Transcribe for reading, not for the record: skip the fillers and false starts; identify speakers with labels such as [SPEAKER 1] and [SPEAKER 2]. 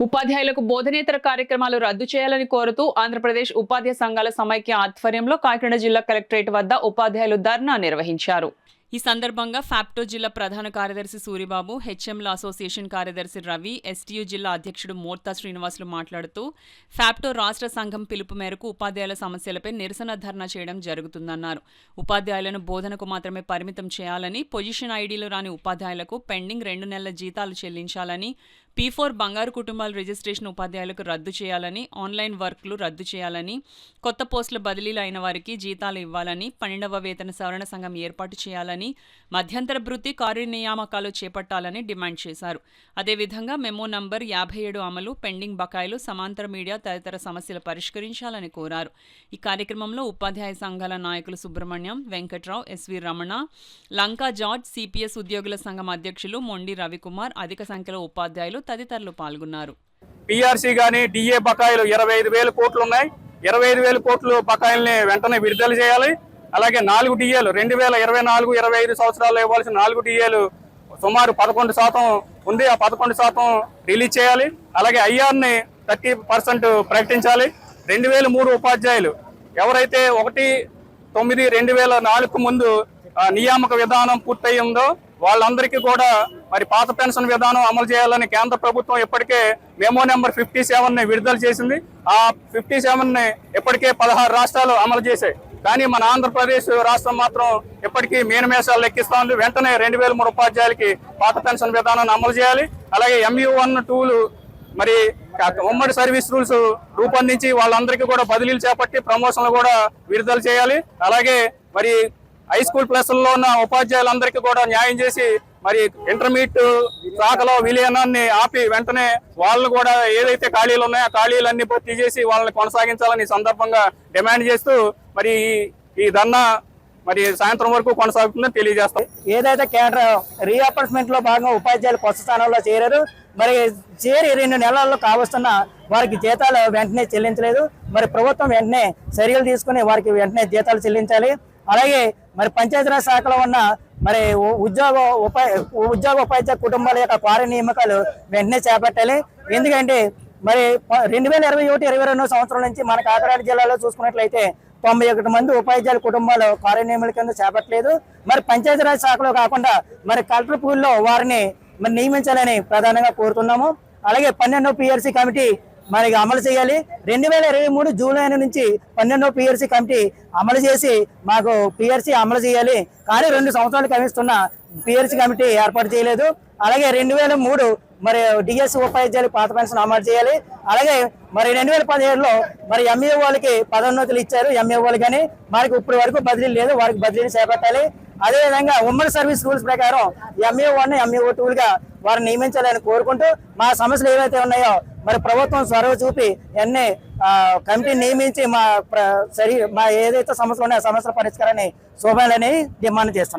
[SPEAKER 1] ఉపాధ్యాయులకు బోధనేతర కార్యక్రమాలు రద్దు చేయాలని కోరుతూ ఆంధ్రప్రదేశ్ ఉపాధ్యాయ సంఘాల సమైక్య ఆధ్వర్యంలో కాకినాడ జిల్లా కలెక్టరేట్ వద్ద ఉపాధ్యాయులు ధర్నా నిర్వహించారు. ఈ సందర్భంగా ఫ్యాప్టో జిల్లా ప్రధాన కార్యదర్శి సూరిబాబు, హెచ్ఎంల అసోసియేషన్ కార్యదర్శి రవి, ఎస్టీయూ జిల్లా అధ్యక్షుడు మోర్తా శ్రీనివాసులు మాట్లాడుతూ ఫ్యాప్టో రాష్ట్ర సంఘం పిలుపు మేరకు ఉపాధ్యాయుల సమస్యలపై నిరసన ధర్నా చేయడం జరుగుతుందన్నారు. ఉపాధ్యాయులను బోధనకు మాత్రమే పరిమితం చేయాలని, పొజిషన్ ఐడీలు రాని ఉపాధ్యాయులకు పెండింగ్ 2 నెలల జీతాలు చెల్లించాలని, P4 బంగారు కుటుంబాల రిజిస్ట్రేషన్ ఉపాధ్యాయులకు రద్దు చేయాలని, ఆన్లైన్ వర్క్లు రద్దు చేయాలని, కొత్త పోస్టుల బదిలీలు అయిన వారికి జీతాలు ఇవ్వాలని, 12వ వేతన సవరణ సంఘం ఏర్పాటు చేయాలని, మధ్యంతర భృతి కార్యనియామకాలు చేపట్టాలని డిమాండ్ చేశారు. అదేవిధంగా మెమో నంబర్ 57 అమలు, పెండింగ్ బకాయిలు, సమాంతర మీడియా తదితర సమస్యలు పరిష్కరించాలని కోరారు. ఈ కార్యక్రమంలో ఉపాధ్యాయ సంఘాల నాయకులు Subrahmanyam, Venkatrao, SV Ramana, Lanka George, CPS ఉద్యోగుల సంఘం అధ్యక్షులు మొండి రవికుమార్, అధిక సంఖ్యలో ఉపాధ్యాయులు తదితరులు పాల్గొన్నారు.
[SPEAKER 2] పిఆర్సీ గాని డిఏ బకాయిలు 25,000 కోట్లు ఉన్నాయి. 25,000 కోట్లు బకాయిల్ని వెంటనే విడుదల చేయాలి. అలాగే 4 డిఏలు 2024-25 సంవత్సరాల్లో ఇవ్వాల్సిన 4 డిఏలు సుమారు 11% ఉంది. ఆ 11% రిలీజ్ చేయాలి. అలాగే ఐఆర్ని 30% ప్రకటించాలి. 2003 ఉపాధ్యాయులు ఎవరైతే 1/9/2004 ముందు నియామక విధానం పూర్తయిందో వాళ్ళందరికీ కూడా మరి పాత పెన్షన్ విధానం అమలు చేయాలని కేంద్ర ప్రభుత్వం ఇప్పటికే మెమో నెంబర్ 57ని విడుదల చేసింది. ఆ 57ని ఇప్పటికే 16 రాష్ట్రాలు అమలు చేశాయి. కానీ మన ఆంధ్రప్రదేశ్ రాష్ట్రం మాత్రం ఇప్పటికీ మీనమేషాలు లెక్కిస్తా ఉంది. వెంటనే 2003 ఉపాధ్యాయులకి పాత పెన్షన్ విధానాన్ని అమలు చేయాలి. అలాగే MU1, 2లు మరి ఉమ్మడి సర్వీస్ రూల్స్ రూపొందించి వాళ్ళందరికీ కూడా బదిలీలు చేపట్టి ప్రమోషన్లు కూడా విడుదల చేయాలి. అలాగే మరి హై స్కూల్ ప్లస్లో ఉన్న ఉపాధ్యాయులందరికీ కూడా న్యాయం చేసి మరి ఇంటర్మీడియట్ శాఖలో విలీనాన్ని ఆపి వెంటనే వాళ్ళు కూడా ఏదైతే ఖాళీలు ఉన్నాయో ఆ ఖాళీలన్నీ భర్తీ చేసి వాళ్ళని కొనసాగించాలని సందర్భంగా డిమాండ్ చేస్తూ మరి ఈ ధర్నా మరి సాయంత్రం వరకు కొనసాగుతుందని తెలియజేస్తాం.
[SPEAKER 3] ఏదైతే కేంద్ర రీఅపార్ట్మెంట్ లో భాగంగా ఉపాధ్యాయులు కొత్త స్థానంలో చేరారు. మరి చేరి 2 నెలల్లో కావస్తున్న వారికి జీతాలు వెంటనే చెల్లించలేదు. మరి ప్రభుత్వం వెంటనే చర్యలు తీసుకుని వారికి వెంటనే జీతాలు చెల్లించాలి. అలాగే మరి పంచాయతీరాజ్ శాఖలో ఉన్న మరి ఉద్యోగ ఉపాధ్యాయ కుటుంబాల యొక్క కార్య నియామకాలు వెంటనే చేపట్టాలి. ఎందుకంటే మరి 2021-22 సంవత్సరం నుంచి మన కాకినాడ జిల్లాలో చూసుకున్నట్లయితే 91 మంది ఉపాధ్యాయుల కుటుంబాలు కార్య నియామకాల కింద చేపట్టలేదు. మరి పంచాయతీరాజ్ శాఖలో కాకుండా మరి కలెక్టర్ పూల్లో వారిని మరి నియమించాలని ప్రధానంగా కోరుతున్నాము. అలాగే 12వ PRC కమిటీ మరి అమలు చేయాలి. 2023 జూలై నుంచి 12వ PRC కమిటీ అమలు చేసి మాకు PRC అమలు చేయాలి. కానీ 2 సంవత్సరాలు కమిస్తున్న PRC కమిటీ ఏర్పాటు చేయలేదు. అలాగే 2003 మరి డిఎస్ ఉపాధ్యాయులు పాత పెన్షన్ అమలు చేయాలి. అలాగే మరి 2017లో మరి MA వాళ్ళకి పదోన్నతులు ఇచ్చారు. MA వాళ్ళు కానీ మనకి ఇప్పటి వరకు బదిలీ లేదు. వారికి బదిలీని చేపట్టాలి. అదేవిధంగా ఉమ్మడి సర్వీస్ రూల్స్ ప్రకారం MA1, MA2లుగా వారిని నియమించాలని కోరుకుంటూ మా సమస్యలు ఏవైతే ఉన్నాయో మరి ప్రభుత్వం చొరవ చూపి ఎన్ని కమిటీ నియమించి మా ఏదైతే సమస్యలు ఉన్నాయో ఆ సమస్యల పరిష్కారాన్ని చూపాలని డిమాండ్ చేస్తున్నాం.